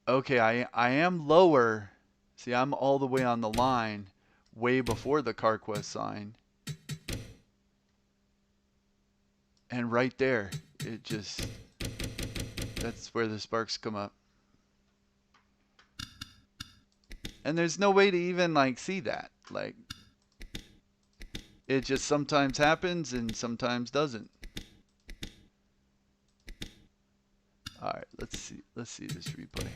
Okay, I am lower. See, I'm all the way on the line, way before the CarQuest sign. And right there, it just, that's where the sparks come up. And there's no way to even like see that. Like, it just sometimes happens and sometimes doesn't. All right, let's see this replay.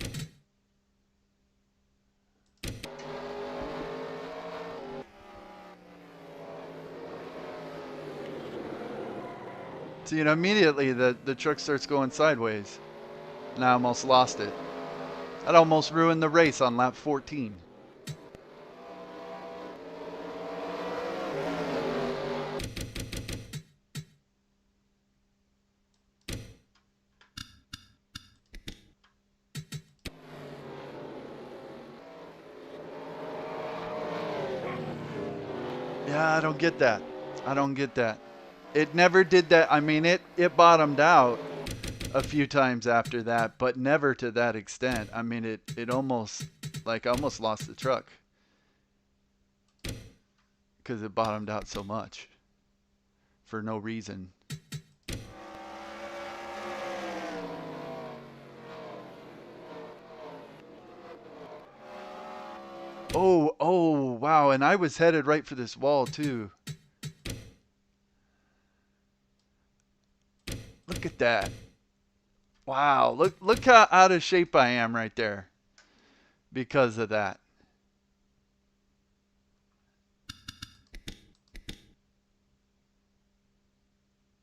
See, and immediately the truck starts going sideways. And I almost lost it. That almost ruined the race on lap 14. Yeah, I don't get that. I don't get that. It never did that. I mean, it bottomed out a few times after that, but never to that extent. I mean, it almost, like, I almost lost the truck because it bottomed out so much for no reason. Oh, wow. And I was headed right for this wall too. Look at that. Wow. Look how out of shape I am right there because of that.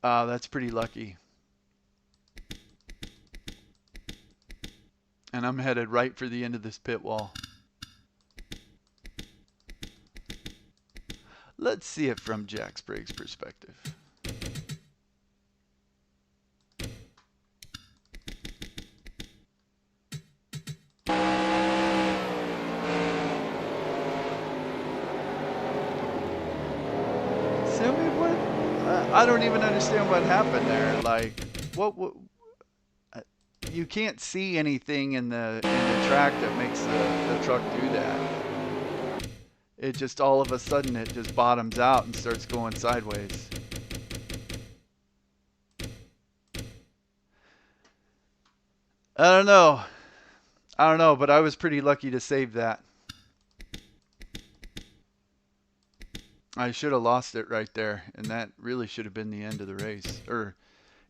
That's pretty lucky. And I'm headed right for the end of this pit wall. Let's see it from Jack Sprague's perspective. I don't even understand what happened there. Like, what you can't see anything in the track that makes the truck do that. It just all of a sudden it just bottoms out and starts going sideways. I don't know, but I was pretty lucky to save that. I should have lost it right there, and that really should have been the end of the race. Or,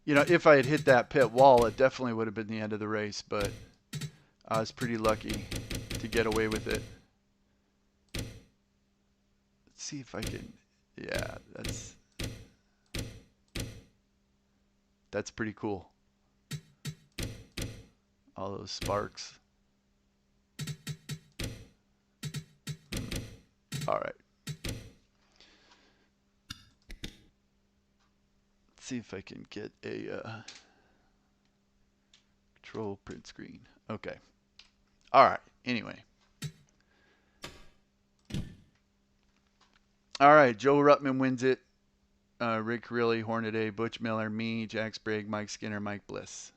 you know, if I had hit that pit wall, it definitely would have been the end of the race, but I was pretty lucky to get away with it. Let's see if I can Yeah, that's pretty cool. All those sparks. All right. Let's see if I can get a control print screen. Okay. All right. Anyway. All right. Joe Ruttman wins it. Rick Riley, Hornaday, Butch Miller, me, Jack Sprague, Mike Skinner, Mike Bliss.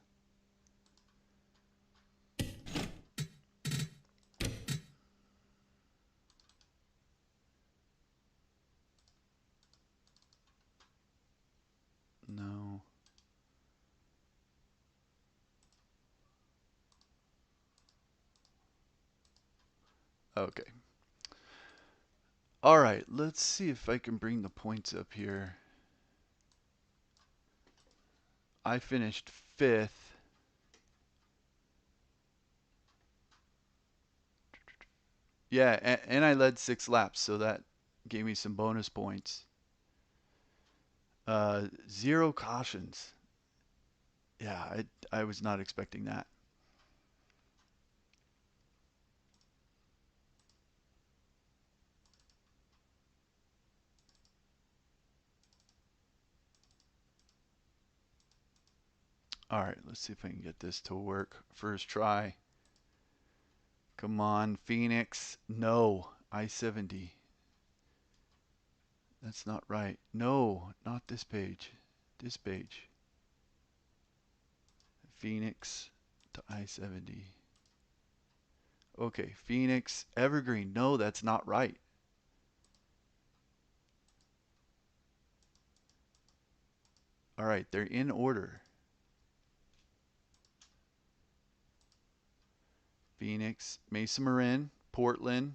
No. Okay. All right. Let's see if I can bring the points up here. I finished 5th. Yeah, and I led 6 laps, so that gave me some bonus points. 0 cautions. Yeah, I was not expecting that. All right, let's see if I can get this to work. First try. Come on, Phoenix. No, I-70. That's not right. No, not this page. This page. Phoenix to I-70. Okay, Phoenix, Evergreen. No, that's not right. All right, they're in order. Phoenix, Mesa Marin, Portland,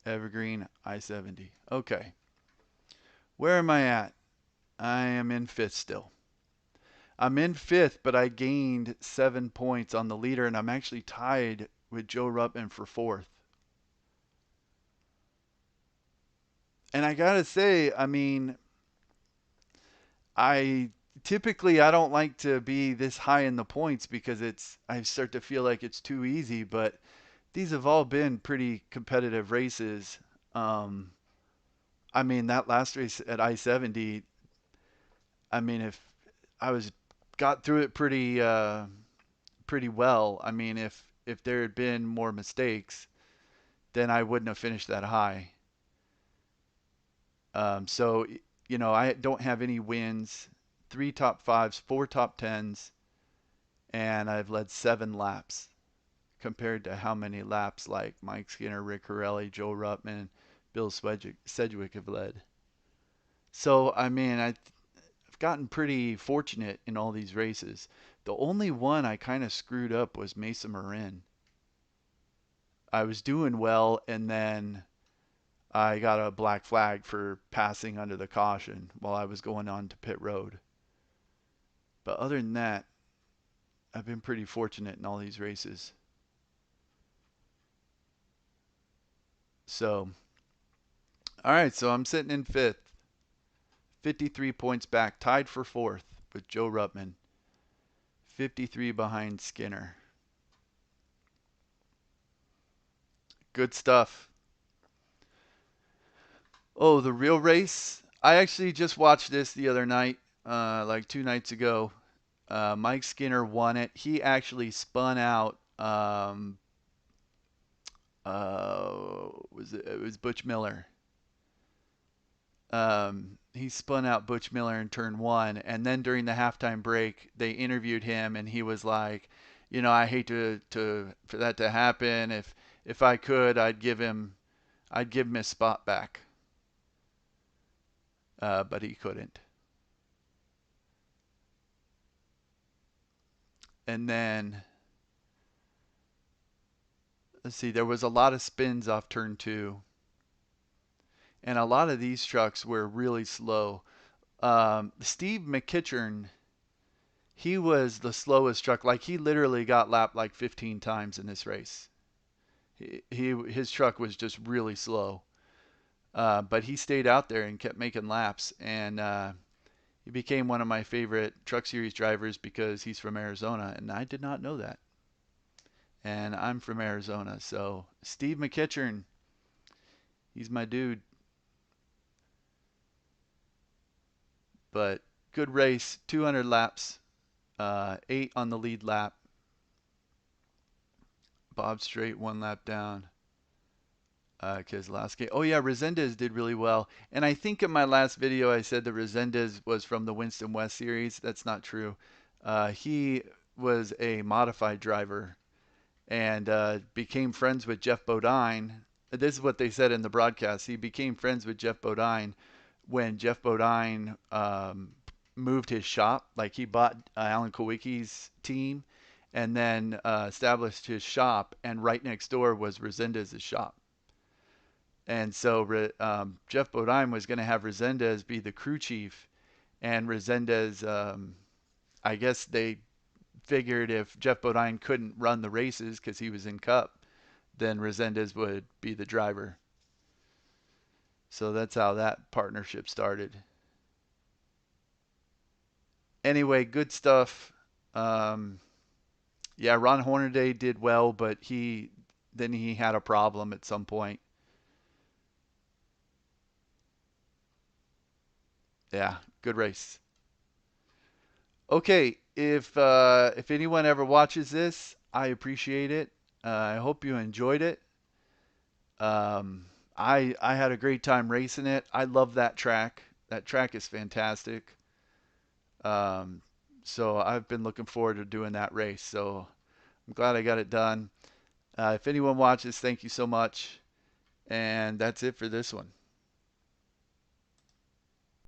Evergreen, I-70. Okay. Where am I at? I am in 5th still. I'm in 5th, but I gained 7 points on the leader, and I'm actually tied with Joe Ruttman for 4th. And I gotta say, I mean, I don't like to be this high in the points because I start to feel like it's too easy, but these have all been pretty competitive races. Um, I mean, that last race at I-70, I mean, if I got through it pretty well. I mean, if there had been more mistakes, then I wouldn't have finished that high. So, I don't have any wins, 3 top 5s, 4 top 10s, and I've led 7 laps compared to how many laps like Mike Skinner, Rick Corelli, Joe Ruttman, Bill Sedgwick have led. So, I mean, I've gotten pretty fortunate in all these races. The only one I kind of screwed up was Mesa Marin. I was doing well, and then I got a black flag for passing under the caution while I was going on to pit road. But other than that, I've been pretty fortunate in all these races. So, all right, so I'm sitting in 5th, 53 points back, tied for 4th with Joe Ruttman, 53 behind Skinner. Good stuff. Oh, the real race. I actually just watched this the other night, like 2 nights ago. Mike Skinner won it. He actually spun out. It was Butch Miller. He spun out Butch Miller in turn 1, and then during the halftime break, they interviewed him, and he was like, I hate for that to happen. If I could, I'd give him his spot back. But he couldn't. And then let's see, there was a lot of spins off turn 2, and a lot of these trucks were really slow. Steve McKitchern, he was the slowest truck. Like, he literally got lapped like 15 times in this race. His truck was just really slow. But he stayed out there and kept making laps, and he became one of my favorite Truck Series drivers because he's from Arizona, and I did not know that. And I'm from Arizona, so Steve McEachern, he's my dude. But good race, 200 laps, 8 on the lead lap. Bob Straight 1 lap down. Keselowski. Oh yeah, Resendez did really well. And I think in my last video I said that Resendez was from the Winston West series. That's not true. He was a modified driver and became friends with Jeff Bodine. This is what they said in the broadcast. He became friends with Jeff Bodine when Jeff Bodine moved his shop. Like he bought Alan Kowicki's team and then established his shop, and right next door was Resendez's shop. And so Jeff Bodine was going to have Resendez be the crew chief, and Resendez, I guess they figured if Jeff Bodine couldn't run the races because he was in Cup, then Resendez would be the driver. So that's how that partnership started. Anyway, good stuff. Yeah, Ron Hornaday did well, but he had a problem at some point. Yeah, good race. Okay, if anyone ever watches this, I appreciate it. I hope you enjoyed it. I had a great time racing it. I love that track. That track is fantastic. Um, so I've been looking forward to doing that race. So I'm glad I got it done. If anyone watches, thank you so much. And that's it for this one.